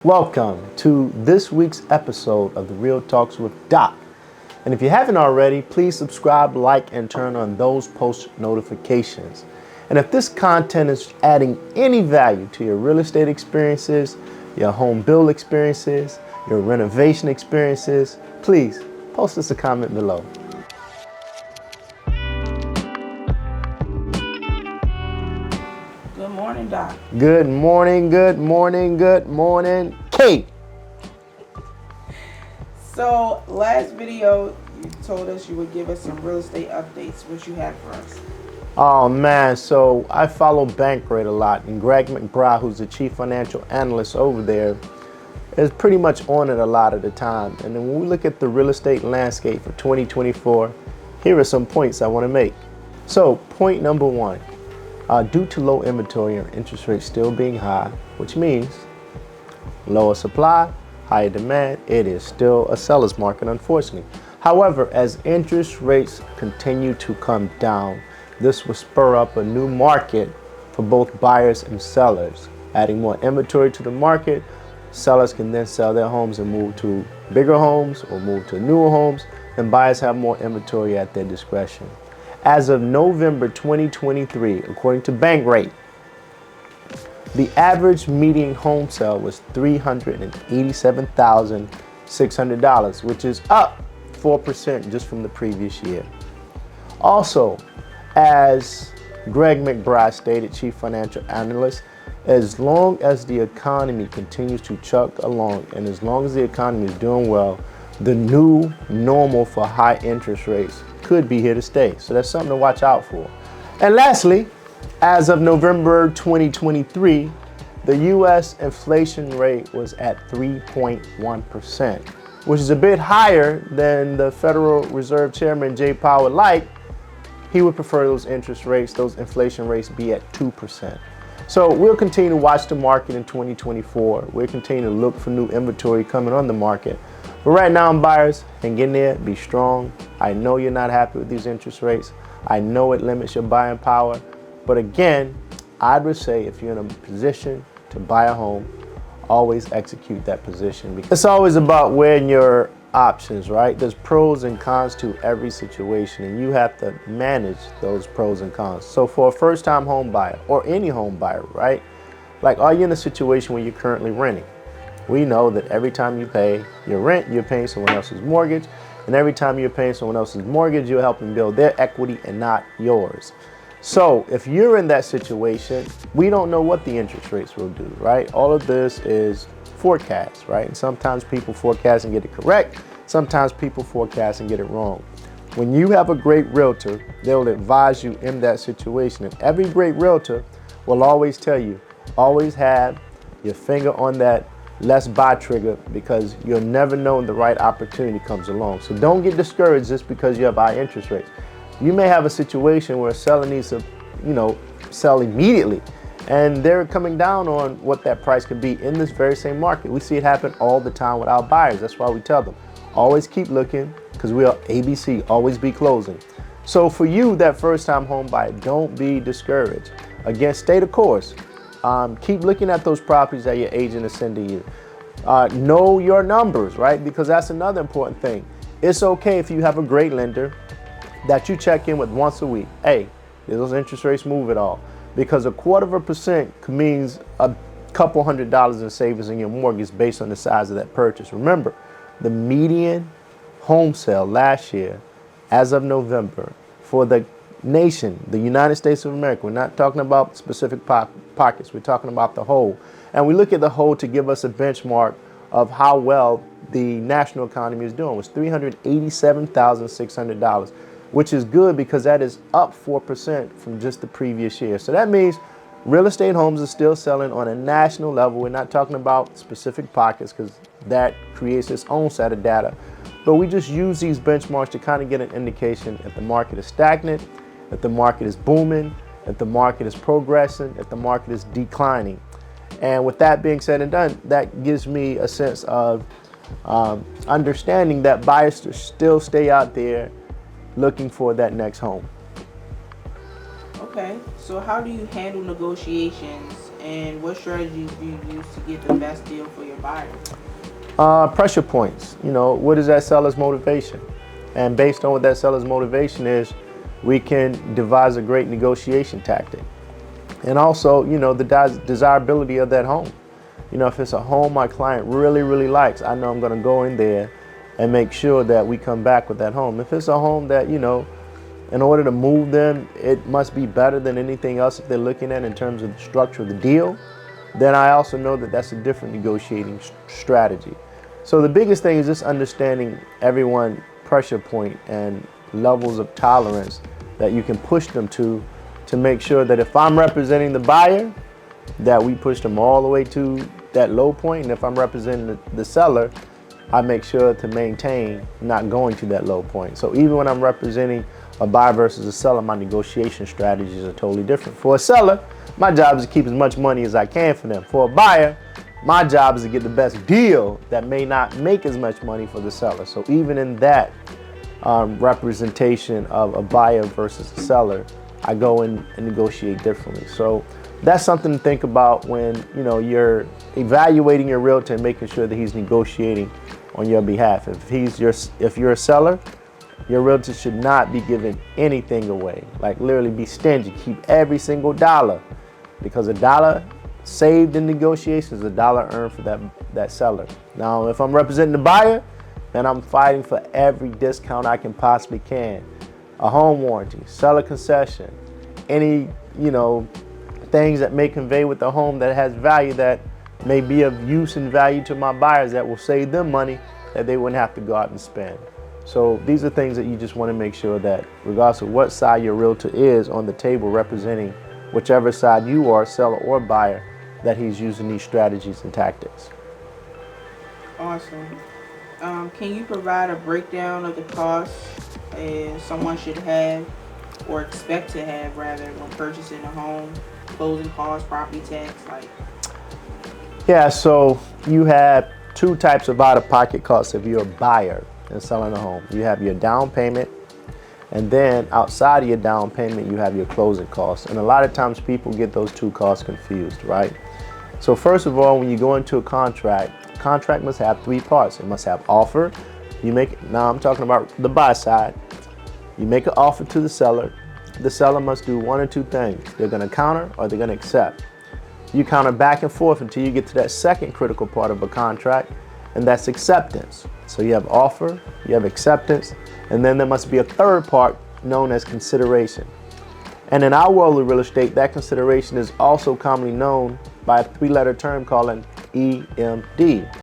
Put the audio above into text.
Welcome to this week's episode of the Real Talks with Doc. And if you haven't already, please subscribe, like, and turn on those post notifications. And if this content is adding any value to your real estate experiences, your home build experiences, your renovation experiences, please post us a comment below. Good morning, Doc. Good morning, good morning, good morning, Kate. So, last video, you told us you would give us some real estate updates. What you have for us? Oh man, so I follow Bankrate a lot, and Greg McBride, who's the chief financial analyst over there, is pretty much on it a lot of the time. And then when we look at the real estate landscape for 2024, here are some points I want to make. So point number one, due to low inventory and interest rates still being high, which means lower supply, higher demand, it is still a seller's market, unfortunately. However, as interest rates continue to come down, this will spur up a new market for both buyers and sellers. Adding more inventory to the market, sellers can then sell their homes and move to bigger homes or move to newer homes, and buyers have more inventory at their discretion. As of November 2023, according to Bankrate, the average median home sale was $387,600, which is up 4% just from the previous year. Also, as Greg McBride stated, chief financial analyst, as long as the economy continues to chug along and as long as the economy is doing well, the new normal for high interest rates could be here to stay. So that's something to watch out for. And lastly, as of November 2023, the U.S. inflation rate was at 3.1%, which is a bit higher than the Federal Reserve Chairman Jay Powell would like. He would prefer those interest rates, those inflation rates be at 2%. So we'll continue to watch the market in 2024. We'll continue to look for new inventory coming on the market. But right now, buyers, hang in there, be strong. I know you're not happy with these interest rates. I know it limits your buying power. But again, I would say if you're in a position to buy a home, always execute that position. Because it's always about weighing your options, right? There's pros and cons to every situation, and you have to manage those pros and cons. So for a first-time home buyer or any home buyer, right? Like, are you in a situation where you're currently renting? We know that every time you pay your rent, you're paying someone else's mortgage. And every time you're paying someone else's mortgage, you're helping build their equity and not yours. So if you're in that situation, we don't know what the interest rates will do, right? All of this is forecast, right? And sometimes people forecast and get it correct. Sometimes people forecast and get it wrong. When you have a great realtor, they'll advise you in that situation. And every great realtor will always tell you, always have your finger on that let's buy trigger, because you'll never know when the right opportunity comes along. So don't get discouraged just because you have high interest rates. You may have a situation where a seller needs to, sell immediately, and they're coming down on what that price could be in this very same market. We see it happen all the time with our buyers. That's why we tell them, always keep looking, because we are ABC, always be closing. So for you, that first-time home buyer, don't be discouraged. Again, stay the course. Keep looking at those properties that your agent is sending you. Know your numbers, right? Because that's another important thing. It's okay if you have a great lender that you check in with once a week. Hey, did those interest rates move at all? Because 0.25% means a couple $100 in savings in your mortgage based on the size of that purchase. Remember, the median home sale last year, as of November, for the nation, the United States of America, we're not talking about specific pockets, we're talking about the whole. And we look at the whole to give us a benchmark of how well the national economy is doing. It was $387,600, which is good because that is up 4% from just the previous year. So that means real estate homes are still selling on a national level. We're not talking about specific pockets because that creates its own set of data. But we just use these benchmarks to kind of get an indication if the market is stagnant, if the market is booming, if the market is progressing, if the market is declining. And with that being said and done, that gives me a sense of understanding that buyers still stay out there looking for that next home. Okay, so how do you handle negotiations And what strategies do you use to get the best deal for your buyer? Pressure points. What is that seller's motivation? And based on what that seller's motivation is, we can devise a great negotiation tactic. And also, the desirability of that home. If it's a home my client really, really likes, I know I'm going to go in there and make sure that we come back with that home. If it's a home that, in order to move them, it must be better than anything else that they're looking at in terms of the structure of the deal, then I also know that that's a different negotiating strategy. So the biggest thing is just understanding everyone's pressure point and levels of tolerance that you can push them to make sure that if I'm representing the buyer, that we push them all the way to that low point, and if I'm representing the seller, I make sure to maintain not going to that low point. So even when I'm representing a buyer versus a seller, my negotiation strategies are totally different. For a seller, my job is to keep as much money as I can for them. For a buyer, my job is to get the best deal that may not make as much money for the seller. So even in that representation of a buyer versus a seller, I go in and negotiate differently. So that's something to think about when you're evaluating your realtor and making sure that he's negotiating on your behalf. If you're a seller, your realtor should not be giving anything away. Like literally be stingy. Keep every single dollar, because a dollar saved in negotiations is a dollar earned for that seller. Now, if I'm representing the buyer, then I'm fighting for every discount I can possibly can. A home warranty, seller concession, any things that may convey with the home that has value that may be of use and value to my buyers that will save them money that they wouldn't have to go out and spend. So these are things that you just want to make sure that regardless of what side your realtor is on the table representing whichever side you are, seller or buyer, that he's using these strategies and tactics. Awesome. Can you provide a breakdown of the costs someone should have or expect to have rather when purchasing a home? Closing costs, property tax, Yeah, so you have two types of out-of-pocket costs if you're a buyer and selling a home. You have your down payment, and then outside of your down payment, you have your closing costs. And a lot of times people get those two costs confused, right? So first of all, when you go into a contract must have three parts. It must have offer. Now I'm talking about the buy side. You make an offer to the seller. The seller must do one or two things. They're going to counter or they're going to accept. You counter back and forth until you get to that second critical part of a contract, and that's acceptance. So you have offer, you have acceptance, and then there must be a third part known as consideration. And in our world of real estate, that consideration is also commonly known by a three-letter term called an EMD.